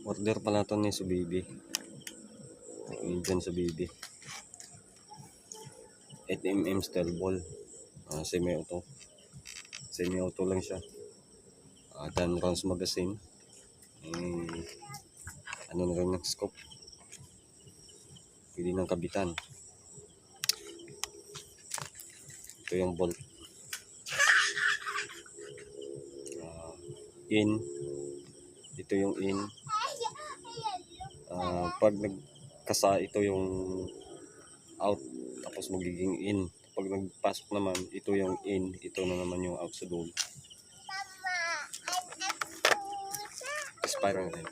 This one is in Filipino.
Order pala ito ni Subibi. Dyan sa Bibi. 8mm steel ball. Semi-auto. Semi-auto lang siya. 10 rounds magazine. Ano na rin ng scope. Pwede ng kabitan. Ito yung bolt. In. Ito yung in. Pag nagkasa, ito yung out. Tapos magiging in. Pag nagpasok naman, ito yung in. Ito na naman yung out sa loob. Expire na rin.